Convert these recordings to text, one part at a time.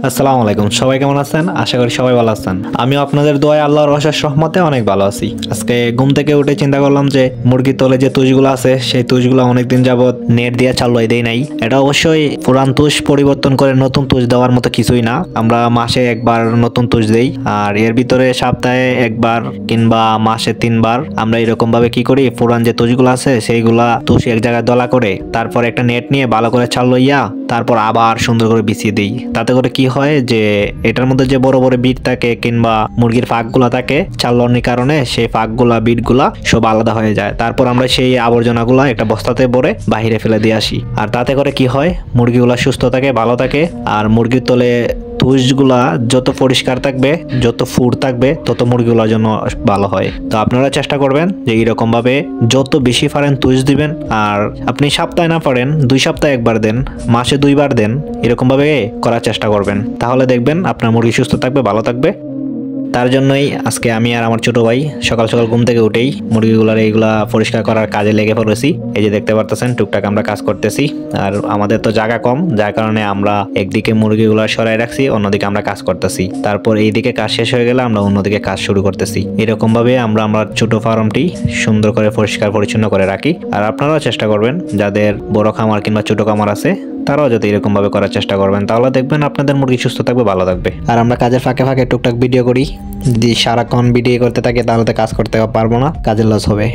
আসসালামু আলাইকুম, সবাই কেমন আছেন? আশা করি সবাই ভালো আছেন। আমিও আপনাদের দোয়ায় আল্লাহর অশেষ রহমতে অনেক ভালো আছি। আজকে ঘুম থেকে উঠে চিন্তা করলাম যে মুরগির তলে যে তুষগুলো আছে সেই তুষগুলো অনেকদিন যাবত নেট দিয়ে চালুই দেই নাই। এটা অবশ্যই পুরান তুষ পরিবর্তন করে নতুন তুষ দেওয়ার মতো কিছুই না। আমরা মাসে একবার নতুন তুষ দেই, আর এর ভিতরে সপ্তাহে একবার কিংবা মাসে 3 বার আমরা এরকম ভাবে কি করি, পুরান যে তুষগুলো আছে সেইগুলা তুষ এক জায়গায় দলা করে তারপর একটা নেট নিয়ে ভালো করে চাল লইয়া তারপর আবার সুন্দর করে বিছিয়ে দিই। তাতে করে কি হয় যে এটার মধ্যে যে বড় বড় বিট থাকে কিংবা মুরগির ফাঁকগুলা থাকে চালনির কারণে সেই ফাঁকগুলা বিটগুলা সব আলাদা হয়ে যায়। তারপর আমরা সেই আবর্জনাগুলা একটা বস্তাতে ভরে বাহিরে ফেলে দিয়ে আসি। আর তাতে করে কি হয়, মুরগিগুলা সুস্থ থাকে, ভালো থাকে। আর মুরগির তলে তুষগুলা যত পরিষ্কার থাকবে, যত ফুড থাকবে, তত মুরগিগুলোর জন্য ভালো হয়। তো আপনারা চেষ্টা করবেন যে এইরকম ভাবে যত বেশি পারেন তুষ দিবেন। আর আপনি সপ্তাহে না পারেন 2 সপ্তাহে একবার দেন, মাসে 2 বার দেন, এরকম ভাবে করার চেষ্টা করবেন। তাহলে দেখবেন আপনার মুরগি সুস্থ থাকবে, ভালো থাকবে। তার জন্যই আজকে আমি আর আমার ছোট ভাই সকাল সকাল ঘুম থেকে উঠেই মুরগিগুলার এইগুলা পরিষ্কার করার কাজে লেগে পড়েছি। এই যে দেখতে পারতেছেন টুকটাক আমরা কাজ করতেছি। আর আমাদের তো জায়গা কম, যার কারণে আমরা একদিকে মুরগিগুলা সরাই রাখছি, অন্যদিকে আমরা কাজ করতেছি। তারপর এইদিকে কাজ শেষ হয়ে গেলে আমরা অন্যদিকে কাজ শুরু করতেছি। এরকম ভাবে আমরা আমার ছোট ফার্মটি সুন্দর করে পরিষ্কার পরিচ্ছন্ন করে রাখি। আর আপনারাও চেষ্টা করবেন, যাদের বড় খামার কিংবা ছোট খামার আছে তারাও যদি এরকম ভাবে করার চেষ্টা করবেন, তাহলে দেখবেন আপনাদের মুরগি সুস্থ থাকবে, ভালো থাকবে। আর আমরা কাজের ফাঁকে ফাঁকে টুকটাক ভিডিও করি। যদি সারাক্ষণ ভিডিও করতে থাকে তাহলে তো কাজ করতে পারবো না, কাজের লস হবে।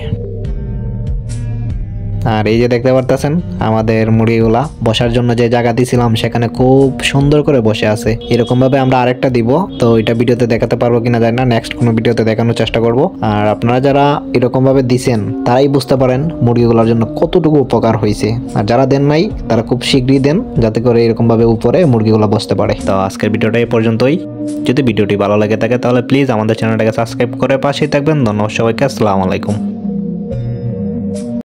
আর এই যে দেখতে পারতেছেন আমাদের মুরগিগুলা বসার জন্য যে জায়গা দিয়েছিলাম সেখানে খুব সুন্দর করে বসে আছে। এরকম ভাবে আমরা আরেকটা দিব, তো এটা ভিডিওতে দেখাতে পারবো কিনা জানি না, নেক্সট কোনো ভিডিওতে দেখানোর চেষ্টা করব। আর আপনারা যারা এরকম ভাবে দিছেন তারাই বুঝতে পারেন মুরগিগুলোর জন্য কতটুকু উপকার হয়েছে। আর যারা দেন নাই তারা খুব শীঘ্রই দেন, যাতে করে এরকম ভাবে উপরে মুরগিগুলো বসতে পারে। তো আজকের ভিডিওটা এই পর্যন্তই। যদি ভিডিওটি ভালো লাগে থাকে তাহলে প্লিজ আমাদের চ্যানেলটাকে সাবস্ক্রাইব করে পাশেই থাকবেন। ধন্যবাদ সবাইকে, আসসালামু আলাইকুম।